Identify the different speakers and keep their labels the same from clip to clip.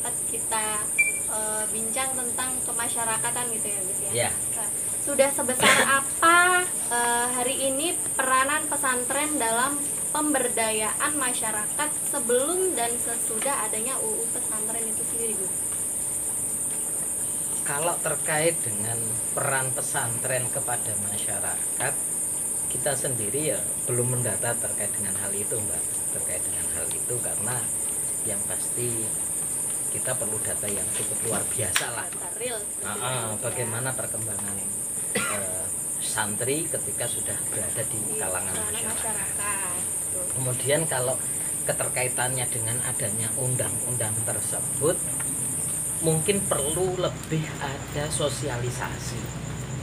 Speaker 1: sempat kita bincang tentang kemasyarakatan gitu ya Gus ya.
Speaker 2: Ya.
Speaker 1: Sudah sebesar apa hari ini peranan pesantren dalam pemberdayaan masyarakat sebelum dan sesudah adanya UU pesantren itu sendiri Gus?
Speaker 2: Kalau terkait dengan peran pesantren kepada masyarakat, kita sendiri ya belum mendata terkait dengan hal itu Mbak, terkait dengan hal itu, karena yang pasti kita perlu data yang cukup luar biasa lah.
Speaker 1: Real,
Speaker 2: bagaimana perkembangan santri ketika sudah berada di kalangan masyarakat. Kemudian kalau keterkaitannya dengan adanya undang-undang tersebut, mungkin perlu lebih ada sosialisasi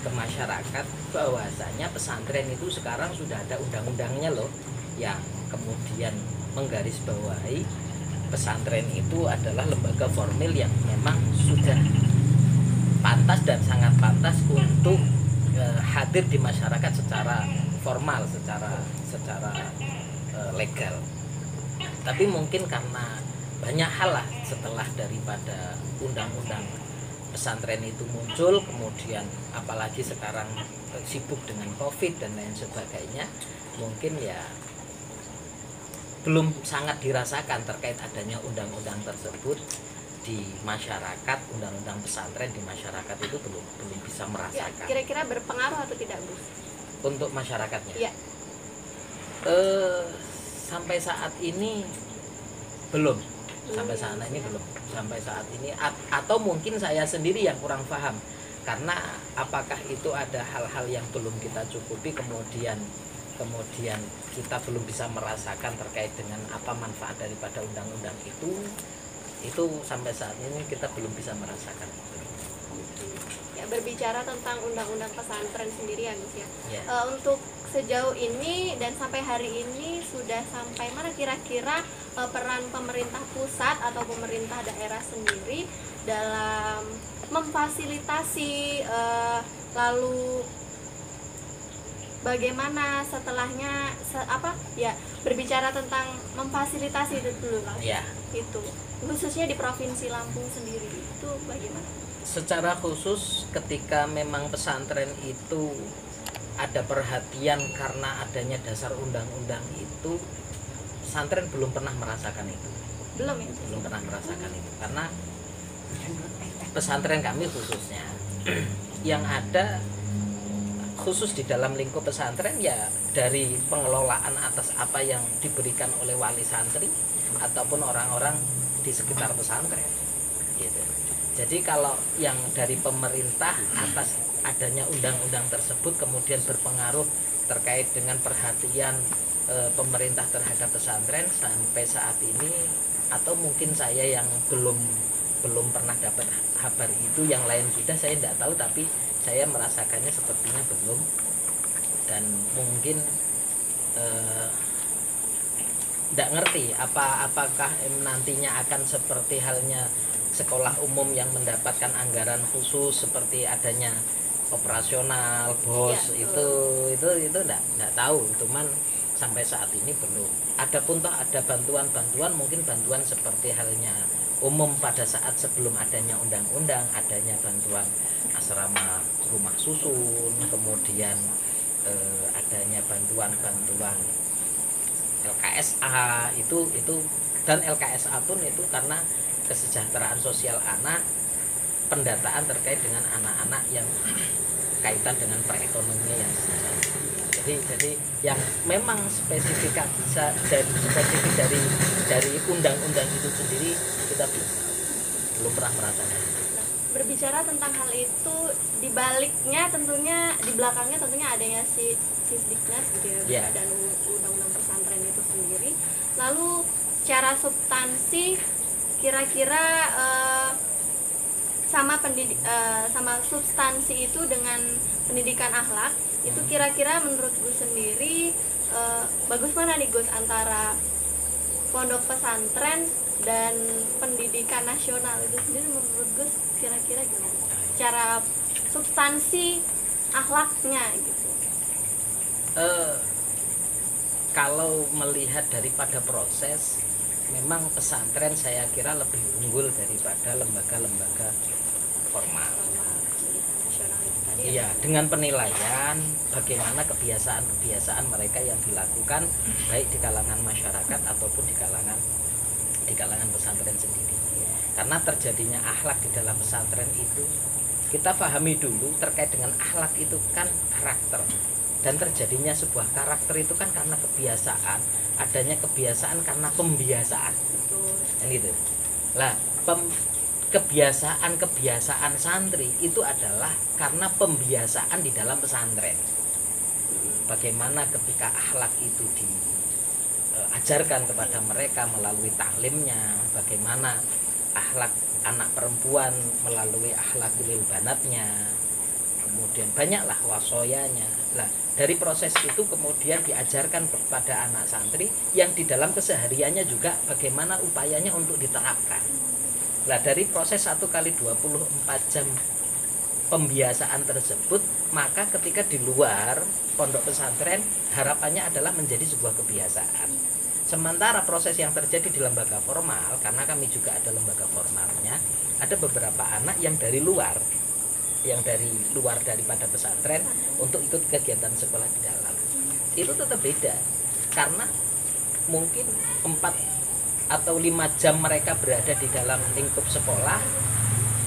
Speaker 2: ke masyarakat bahwasanya pesantren itu sekarang sudah ada undang-undangnya loh, yang kemudian menggarisbawahi pesantren itu adalah lembaga formil yang memang sudah pantas dan sangat pantas untuk hadir di masyarakat secara formal, secara legal. Tapi mungkin karena banyak hal lah setelah daripada undang-undang pesantren itu muncul, kemudian apalagi sekarang sibuk dengan COVID dan lain sebagainya, mungkin ya belum sangat dirasakan terkait adanya undang-undang tersebut di masyarakat. Undang-undang pesantren di masyarakat itu belum bisa merasakan.
Speaker 1: Kira-kira berpengaruh atau tidak Gus
Speaker 2: untuk masyarakatnya?
Speaker 1: Ya.
Speaker 2: Sampai saat ini belum. Sampai saat ini atau mungkin saya sendiri yang kurang paham, karena apakah itu ada hal-hal yang belum kita cukupi, kemudian kita belum bisa merasakan terkait dengan apa manfaat daripada undang-undang itu sampai saat ini kita belum bisa merasakan.
Speaker 1: Ya, berbicara tentang undang-undang pesantren sendiri ya Gus ya.
Speaker 3: Untuk sejauh ini dan sampai hari ini sudah sampai mana kira-kira peran pemerintah pusat atau pemerintah daerah sendiri dalam memfasilitasi, lalu bagaimana setelahnya berbicara tentang memfasilitasi itu dulu Mas.
Speaker 2: Ya.
Speaker 3: Itu khususnya di Provinsi Lampung sendiri itu bagaimana?
Speaker 2: Secara khusus ketika memang pesantren itu ada perhatian karena adanya dasar undang-undang itu, pesantren belum pernah merasakan itu. Belum pernah merasakan itu, karena pesantren kami khususnya yang ada khusus di dalam lingkup pesantren ya dari pengelolaan atas apa yang diberikan oleh wali santri ataupun orang-orang di sekitar pesantren gitu. Jadi kalau yang dari pemerintah atas adanya undang-undang tersebut kemudian berpengaruh terkait dengan perhatian pemerintah terhadap pesantren sampai saat ini, atau mungkin saya yang belum pernah dapat kabar itu, yang lain sudah, saya tidak tahu, tapi saya merasakannya sepertinya belum. Dan mungkin tidak ngerti apakah nantinya akan seperti halnya sekolah umum yang mendapatkan anggaran khusus seperti adanya operasional BOS ya, itu enggak tahu, cuman sampai saat ini belum. Adapun toh ada bantuan mungkin bantuan seperti halnya umum pada saat sebelum adanya undang-undang, adanya bantuan asrama rumah susun, kemudian adanya bantuan LKSA itu dan LKSA pun itu karena kesejahteraan sosial anak, pendataan terkait dengan anak-anak yang kaitan dengan perekonomian. Jadi yang memang spesifik dari undang-undang itu sendiri kita belum pernah merasakan.
Speaker 3: Berbicara tentang hal itu, di belakangnya tentunya adanya Sisdiknas gitu ya, dan undang-undang pesantren itu sendiri. Lalu secara substansi kira-kira sama substansi itu dengan pendidikan akhlak itu kira-kira menurut Gus sendiri bagus mana nih Gus antara pondok pesantren dan pendidikan nasional itu sendiri, menurut Gus kira-kira gimana secara substansi akhlaknya gitu?
Speaker 2: Kalau melihat daripada proses, memang pesantren saya kira lebih unggul daripada lembaga-lembaga formal.
Speaker 3: Pendidikan nasional itu tadi ya.
Speaker 2: Iya, dengan penilaian bagaimana kebiasaan-kebiasaan mereka yang dilakukan baik di kalangan masyarakat ataupun di kalangan pesantren sendiri. Karena terjadinya akhlak di dalam pesantren itu kita pahami dulu terkait dengan akhlak itu kan karakter, dan terjadinya sebuah karakter itu kan karena kebiasaan, adanya kebiasaan karena pembiasaan.
Speaker 3: Betul.
Speaker 2: Kan gitu. Lah, kebiasaan santri itu adalah karena pembiasaan di dalam pesantren. Bagaimana ketika akhlak itu diajarkan kepada mereka melalui taklimnya, bagaimana akhlak anak perempuan melalui akhlakul banatnya, kemudian banyaklah wasoyanya. Nah, dari proses itu kemudian diajarkan kepada anak santri yang di dalam kesehariannya juga bagaimana upayanya untuk diterapkan. Nah, dari proses 1 kali 24 jam pembiasaan tersebut, maka ketika di luar pondok pesantren harapannya adalah menjadi sebuah kebiasaan. Sementara proses yang terjadi di lembaga formal, karena kami juga ada lembaga formalnya, ada beberapa anak yang dari luar daripada pesantren untuk ikut kegiatan sekolah di dalam. Itu tetap beda, karena mungkin 4 atau 5 jam mereka berada di dalam lingkup sekolah,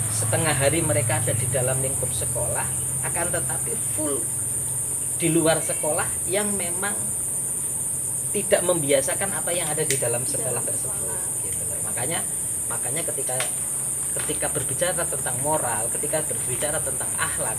Speaker 2: setengah hari mereka ada di dalam lingkup sekolah, akan tetapi full di luar sekolah yang memang tidak membiasakan apa yang ada di dalam sekolah tersebut gitu. Makanya ketika berbicara tentang moral, ketika berbicara tentang akhlak,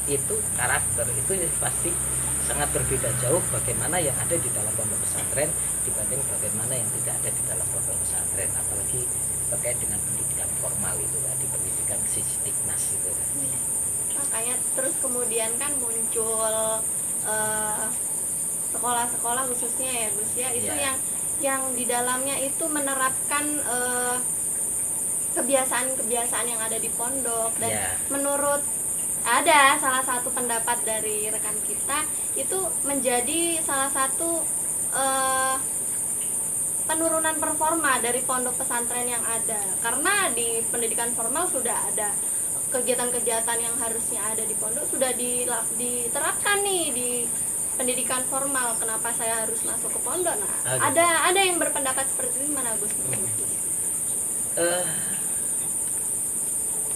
Speaker 2: itu karakter itu pasti sangat berbeda jauh bagaimana yang ada di dalam pondok pesantren dibanding bagaimana yang tidak ada di dalam pondok pesantren, apalagi terkait dengan pendidikan formal itu tadi, pendidikan Sisdiknas itu tadi.
Speaker 3: Makanya terus kemudian kan muncul sekolah-sekolah khususnya ya Gus ya, itu yang di dalamnya itu menerapkan kebiasaan-kebiasaan yang ada di pondok, dan menurut ada salah satu pendapat dari rekan kita itu menjadi salah satu penurunan performa dari pondok pesantren yang ada, karena di pendidikan formal sudah ada kegiatan-kegiatan yang harusnya ada di pondok sudah diterapkan nih di pendidikan formal. Kenapa saya harus masuk ke pondok? Nah, ada yang berpendapat seperti ini, mana Gus?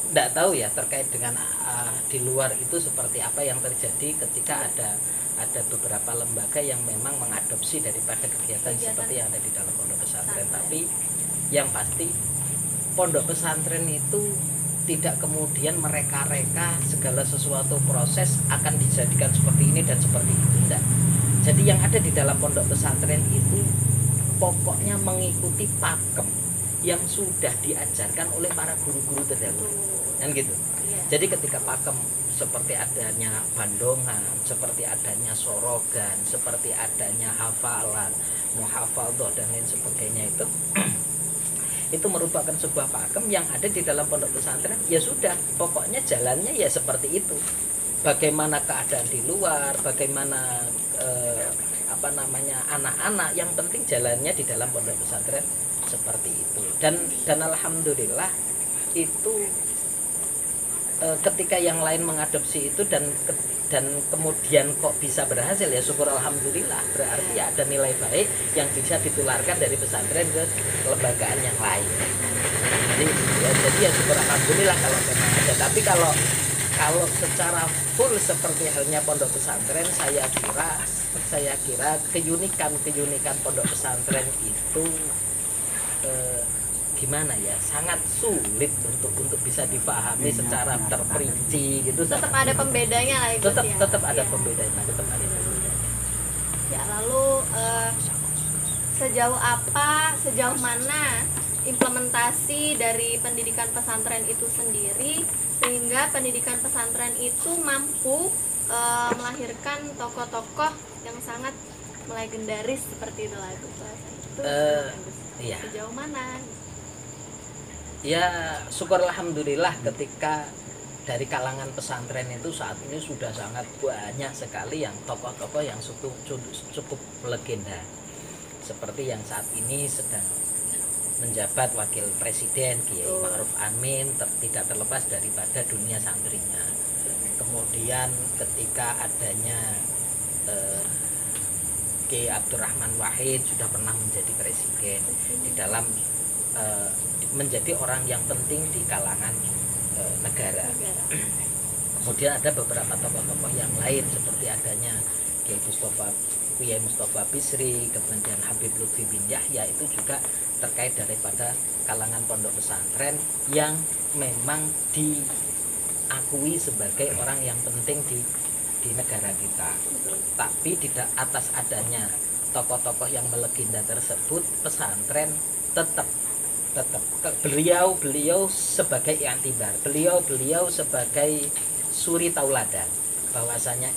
Speaker 2: Tidak tahu ya terkait dengan di luar itu seperti apa yang terjadi ketika ada beberapa lembaga yang memang mengadopsi daripada kegiatan seperti yang ada di dalam pondok pesantren. Tapi yang pasti pondok pesantren itu tidak kemudian mereka-reka segala sesuatu proses akan dijadikan seperti ini dan seperti itu, enggak. Jadi yang ada di dalam pondok pesantren itu pokoknya mengikuti pakem yang sudah diajarkan oleh para guru-guru terdahulu, kan gitu. Jadi ketika pakem seperti adanya bandongan, seperti adanya sorogan, seperti adanya hafalan, muhafadzah dan lain sebagainya itu merupakan sebuah pakem yang ada di dalam pondok pesantren. Ya sudah, pokoknya jalannya ya seperti itu. Bagaimana keadaan di luar, bagaimana anak-anak, yang penting jalannya di dalam pondok pesantren seperti itu. Dan alhamdulillah itu ketika yang lain mengadopsi itu dan kemudian kok bisa berhasil, ya syukur alhamdulillah, berarti ada nilai baik yang bisa ditularkan dari pesantren ke kelembagaan yang lain. Jadi ya syukur alhamdulillah kalau memang ada. Tapi kalau secara full seperti halnya pondok pesantren, saya kira keunikan pondok pesantren itu gimana ya, sangat sulit untuk bisa dipahami secara terperinci gitu.
Speaker 3: Tetap ada pembedanya lah itu.
Speaker 2: Tetap ada pembedanya.
Speaker 3: Ya, lalu sejauh mana implementasi dari pendidikan pesantren itu sendiri sehingga pendidikan pesantren itu mampu melahirkan tokoh-tokoh yang sangat legendaris seperti itu lah itu.
Speaker 2: Iya.
Speaker 3: Sejauh mana?
Speaker 2: Ya syukur alhamdulillah ketika dari kalangan pesantren itu saat ini sudah sangat banyak sekali yang tokoh-tokoh yang cukup legenda, seperti yang saat ini sedang menjabat wakil presiden Kiai Ma'ruf Amin tidak terlepas daripada dunia santrinya. Kemudian ketika adanya Kiai Abdurrahman Wahid sudah pernah menjadi presiden di dalam menjadi orang yang penting di kalangan negara. Kemudian ada beberapa tokoh-tokoh yang lain seperti adanya Kiai Mustafa Bisri, kemudian Habib Lutfi bin Yahya, itu juga terkait daripada kalangan pondok pesantren yang memang diakui sebagai orang yang penting di negara kita. Tapi tidak atas adanya tokoh-tokoh yang melegenda tersebut, pesantren tetap beliau sebagai i'tibar, beliau sebagai suri tauladan, bahwasanya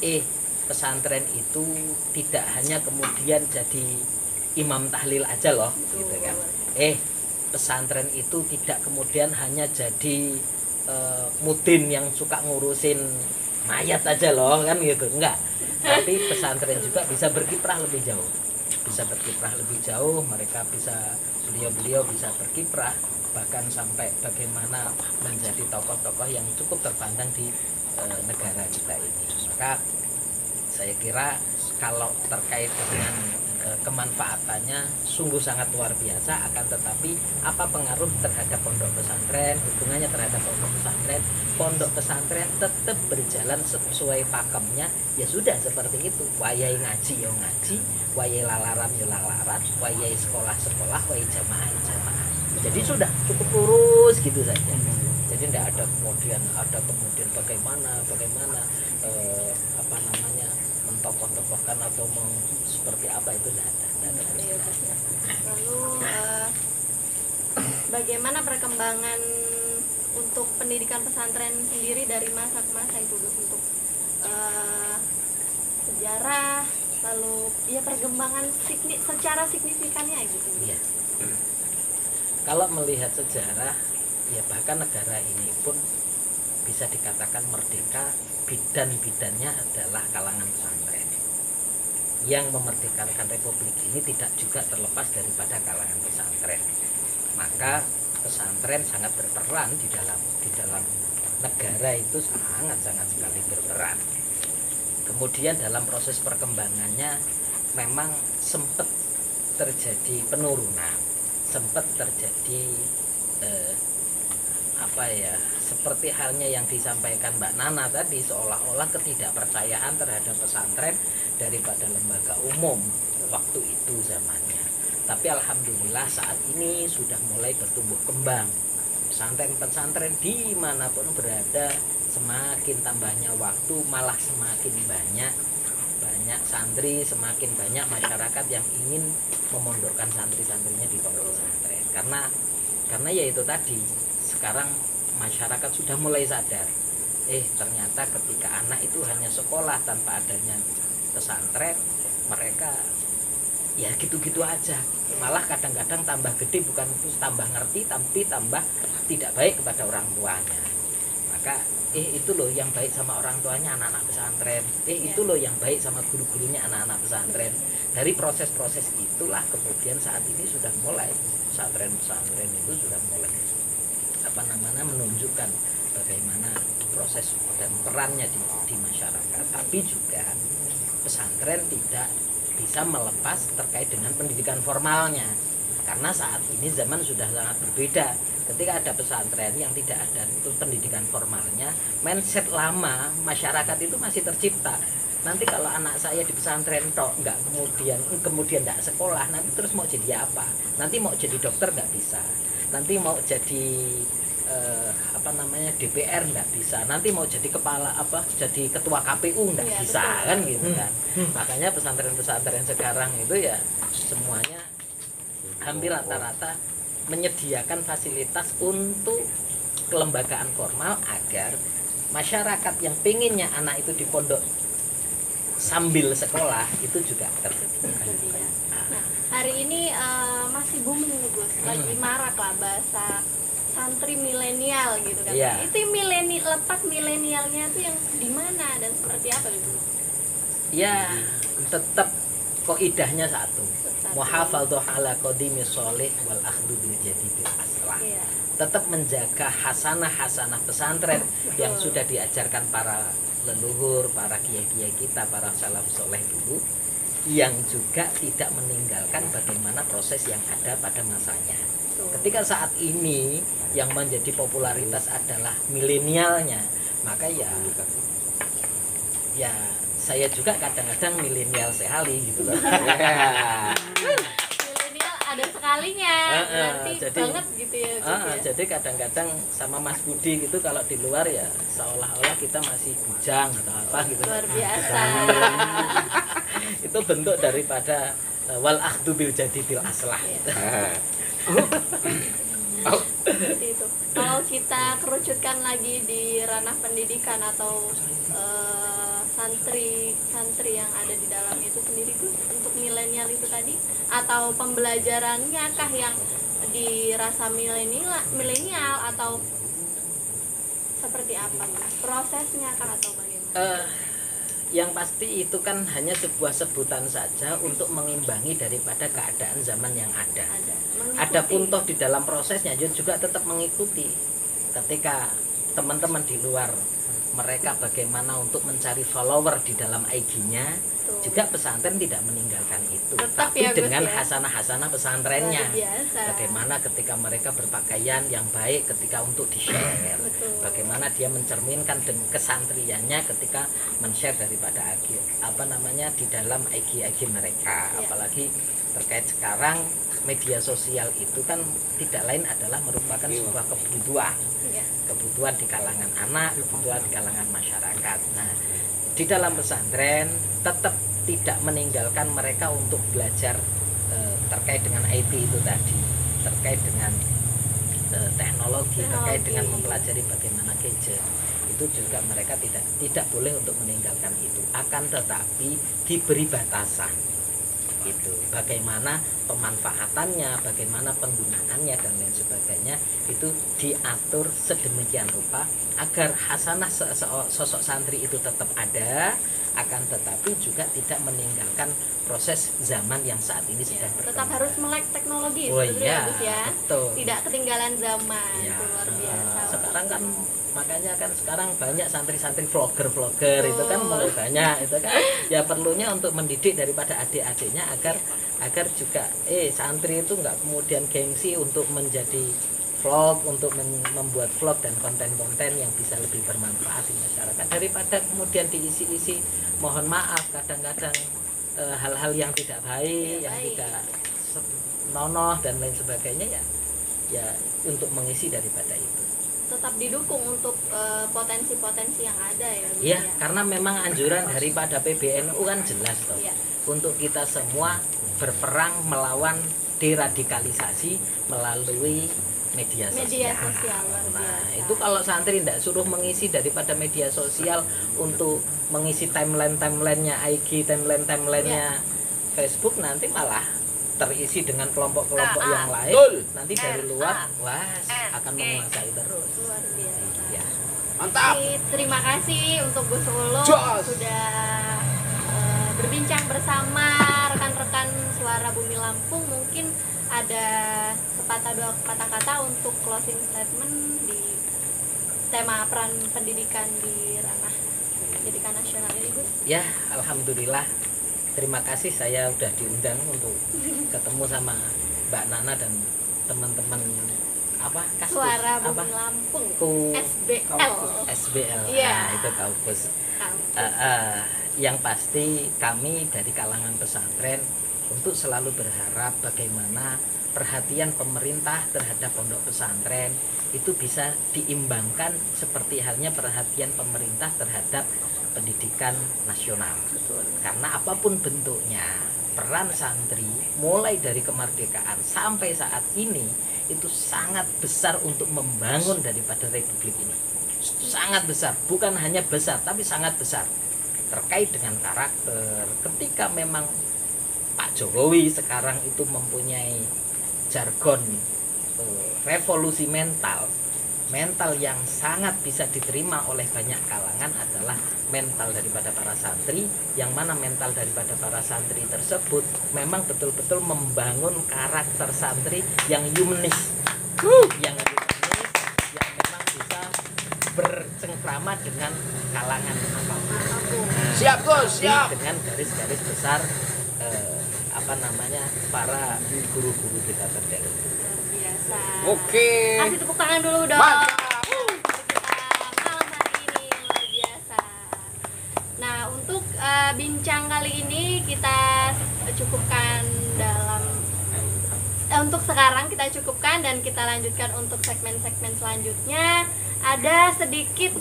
Speaker 2: pesantren itu tidak hanya kemudian jadi imam tahlil aja loh, gitu kan. Pesantren itu tidak kemudian hanya jadi mudin yang suka ngurusin mayat aja loh, kan gitu, enggak. Tapi pesantren juga bisa berkiprah lebih jauh, mereka beliau bisa berkiprah bahkan sampai bagaimana menjadi tokoh-tokoh yang cukup terpandang di negara kita ini. Maka saya kira kalau terkait dengan kemanfaatannya sungguh sangat luar biasa, akan tetapi apa pengaruh terhadap pondok pesantren, hubungannya terhadap pondok pesantren tetap berjalan sesuai pakemnya, ya sudah seperti itu. Wayai ngaji ya ngaji, wayai lalaran ya lalaran, wayai sekolah, wayai jamaah. Jadi sudah cukup lurus gitu saja. Jadi tidak ada kemudian bagaimana mentokoh-tokohkan atau seperti apa, itu tidak ada.
Speaker 1: Lalu bagaimana perkembangan untuk pendidikan pesantren sendiri dari masa ke masa itu, Gus, untuk sejarah, lalu ya perkembangan secara signifikannya gitu.
Speaker 2: Iya. Kalau melihat sejarah, ya bahkan negara ini pun bisa dikatakan merdeka, bidan-bidannya adalah kalangan pesantren. Yang memerdekakan republik ini tidak juga terlepas daripada kalangan pesantren. Maka pesantren sangat berperan di dalam negara itu, sangat sekali berperan. Kemudian dalam proses perkembangannya memang sempat terjadi penurunan, sempat terjadi seperti halnya yang disampaikan Mbak Nana tadi, seolah-olah ketidakpercayaan terhadap pesantren daripada lembaga umum waktu itu zamannya. Tapi alhamdulillah saat ini sudah mulai bertumbuh kembang. Pesantren-pesantren dimanapun berada, semakin tambahnya waktu malah semakin banyak santri, semakin banyak masyarakat yang ingin memondokkan santri-santrinya di pondok pesantren. Karena ya itu tadi, sekarang masyarakat sudah mulai sadar, ternyata ketika anak itu hanya sekolah tanpa adanya pesantren, mereka ya gitu-gitu aja. Malah kadang-kadang tambah gede bukan tambah ngerti, tapi tambah tidak baik kepada orang tuanya. Maka itu loh yang baik sama orang tuanya anak-anak pesantren, itu loh yang baik sama guru-gurunya anak-anak pesantren. Dari proses-proses itulah kemudian saat ini sudah mulai pesantren-pesantren itu sudah mulai menunjukkan bagaimana proses dan perannya di masyarakat. Tapi juga pesantren tidak bisa melepas terkait dengan pendidikan formalnya, karena saat ini zaman sudah sangat berbeda. Ketika ada pesantren yang tidak ada itu pendidikan formalnya, mindset lama masyarakat itu masih tercipta. Nanti kalau anak saya di pesantren tok, nggak kemudian nggak sekolah, nanti terus mau jadi apa? Nanti mau jadi dokter nggak bisa, nanti mau jadi DPR nggak bisa, nanti mau jadi jadi ketua KPU nggak bisa, betul, kan gitu kan. Makanya pesantren-pesantren sekarang itu ya semuanya hampir rata-rata menyediakan fasilitas untuk kelembagaan formal agar masyarakat yang pengennya anak itu di pondok sambil sekolah itu juga tersedia.
Speaker 1: Nah, hari ini masih booming nih, Gus, lagi marak lah bahasa santri milenial gitu kan.
Speaker 2: Yeah.
Speaker 1: Itu letak milenialnya itu yang di mana dan seperti apa gitu?
Speaker 2: Ya, tetap Qaidahnya satu.
Speaker 1: Satu.
Speaker 2: Muhafadzah ala qadimi sholih wal akhdhu bil jadidil aslah.
Speaker 1: Iya.
Speaker 2: Tetap menjaga hasanah-hasanah pesantren yang sudah diajarkan para leluhur, para kiai-kiai kita, para salaf soleh dulu, yang juga tidak meninggalkan bagaimana proses yang ada pada masanya. Ketika saat ini yang menjadi popularitas adalah milenialnya, maka ya saya juga kadang-kadang milenial sekali gitu loh.
Speaker 1: Milenial ada sekalinya, berarti
Speaker 2: jadi-
Speaker 1: banget gitu ya, Gus, ya.
Speaker 2: Jadi kadang-kadang sama Mas Budi gitu kalau di luar ya seolah-olah kita masih bujang atau apa gitu.
Speaker 1: Luar biasa.
Speaker 2: Itu bentuk daripada wal akhdhu bil jadidil aslah.
Speaker 1: Seperti itu. Kalau kita kerucutkan lagi di ranah pendidikan atau santri yang ada di dalam itu sendiri, Gus, untuk milenial itu tadi, atau pembelajarannya kah yang dirasa milenial atau seperti apa, Gus? Prosesnya kah atau bagaimana?
Speaker 2: Yang pasti itu kan hanya sebuah sebutan saja untuk mengimbangi daripada keadaan zaman yang ada. Adapun toh di dalam prosesnya juga tetap mengikuti. Ketika teman-teman di luar mereka bagaimana untuk mencari follower di dalam IG-nya, juga pesantren tidak meninggalkan itu.
Speaker 1: Tetap
Speaker 2: Tapi
Speaker 1: ya, Gus,
Speaker 2: dengan
Speaker 1: ya.
Speaker 2: hasanah-hasanah pesantrennya.
Speaker 1: Luar biasa.
Speaker 2: Bagaimana ketika mereka berpakaian yang baik ketika untuk di-share.
Speaker 1: Betul.
Speaker 2: Bagaimana dia mencerminkan kesantriannya ketika men-share daripada di dalam IG mereka.
Speaker 1: Ya.
Speaker 2: Apalagi terkait sekarang media sosial itu kan tidak lain adalah merupakan sebuah kebutuhan.
Speaker 1: Ya.
Speaker 2: Kebutuhan di kalangan anak, kebutuhan di kalangan masyarakat. Nah, di dalam pesantren tetap tidak meninggalkan mereka untuk belajar terkait dengan IT itu tadi, terkait dengan teknologi, terkait dengan mempelajari bagaimana gadget. Itu juga mereka tidak boleh untuk meninggalkan itu. Akan tetapi diberi batasan. Itu bagaimana pemanfaatannya, bagaimana penggunaannya dan lain sebagainya itu diatur sedemikian rupa agar hasanah sosok santri itu tetap ada, akan tetapi juga tidak meninggalkan proses zaman yang saat ini sedang berkembang.
Speaker 1: Tetap harus melek teknologi,
Speaker 2: Oh
Speaker 1: sebetulnya,
Speaker 2: iya,
Speaker 1: Gus, ya.
Speaker 2: betul.
Speaker 1: Tidak ketinggalan zaman.
Speaker 2: Ya,
Speaker 1: Itu luar biasa.
Speaker 2: sekarang kan makanya kan sekarang banyak santri-santri vlogger itu kan mulai banyak itu kan ya perlunya untuk mendidik daripada adik-adiknya agar juga santri itu nggak kemudian gengsi untuk menjadi vlog, untuk membuat vlog dan konten-konten yang bisa lebih bermanfaat di masyarakat daripada kemudian diisi-isi mohon maaf kadang-kadang hal-hal yang tidak baik, yang tidak nonoh dan lain sebagainya ya untuk mengisi daripada itu.
Speaker 1: Tetap didukung untuk potensi-potensi yang ada ya, Gus,
Speaker 2: Iya,
Speaker 1: ya.
Speaker 2: karena memang anjuran daripada PBNU kan jelas toh.
Speaker 1: Iya.
Speaker 2: Untuk kita semua berperang melawan deradikalisasi melalui media sosial.
Speaker 1: Luar
Speaker 2: Nah,
Speaker 1: biasa.
Speaker 2: itu kalau santri tidak suruh mengisi daripada media sosial untuk mengisi timeline-timelinenya IG, timeline-timelinenya Facebook, nanti malah terisi dengan kelompok-kelompok yang lain. Nanti dari luar, akan menguasai terus.
Speaker 1: Luar biasa.
Speaker 2: Ya.
Speaker 4: Mantap.
Speaker 1: Terima kasih untuk Gus Ulum
Speaker 4: Jos.
Speaker 1: sudah berbincang bersama rekan-rekan Suara Bumi Lampung. Mungkin ada sepatah dua kata-kata untuk closing statement di tema peran pendidikan di ranah pendidikan nasional ini, Gus.
Speaker 2: Ya, alhamdulillah. Terima kasih saya udah diundang untuk ketemu sama Mbak Nana dan teman-teman Kaskus,
Speaker 1: Suara Bumi Lampung, SBL.
Speaker 2: SBL.
Speaker 1: Iya.
Speaker 2: Nah, itu Kaukus. Yang pasti kami dari kalangan pesantren untuk selalu berharap bagaimana perhatian pemerintah terhadap pondok pesantren itu bisa diimbangkan seperti halnya perhatian pemerintah terhadap pendidikan nasional. Karena apapun bentuknya, peran santri mulai dari kemerdekaan sampai saat ini itu sangat besar untuk membangun daripada republik ini. Sangat besar, bukan hanya besar tapi sangat besar. Terkait dengan karakter, ketika memang Pak Jokowi sekarang itu mempunyai jargon revolusi mental, mental yang sangat bisa diterima oleh banyak kalangan adalah mental daripada para santri, yang mana mental daripada para santri tersebut memang betul-betul membangun karakter santri yang humanis, yang memang bisa bercengkrama dengan kalangan apapun.
Speaker 4: Siap Gus, siap.
Speaker 2: Dengan garis-garis besar para guru-guru kita terdahulu.
Speaker 1: Luar biasa.
Speaker 4: Oke.
Speaker 1: Kasih tepuk tangan dulu dong.
Speaker 4: Mantap.
Speaker 1: Kita malam hari ini luar biasa. Nah, untuk bincang kali ini kita cukupkan dalam untuk sekarang kita cukupkan dan kita lanjutkan untuk segmen-segmen selanjutnya. Ada sedikit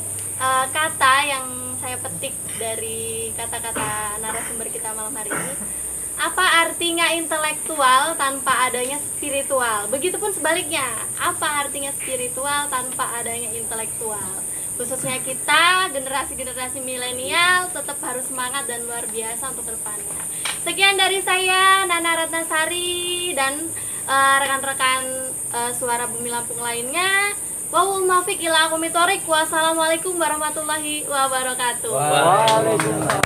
Speaker 1: kata yang saya petik dari kata-kata narasumber kita malam hari ini. Apa artinya intelektual tanpa adanya spiritual? Begitupun sebaliknya, apa artinya spiritual tanpa adanya intelektual? Khususnya kita, generasi-generasi milenial tetap harus semangat dan luar biasa untuk kedepannya. Sekian dari saya, Nana Ratnasari, dan rekan-rekan Suara Bumi Lampung lainnya. Wa'ul muwaffiq ila aqwamit thoriq. Wassalamualaikum warahmatullahi wabarakatuh.
Speaker 4: Waalaikumsalam.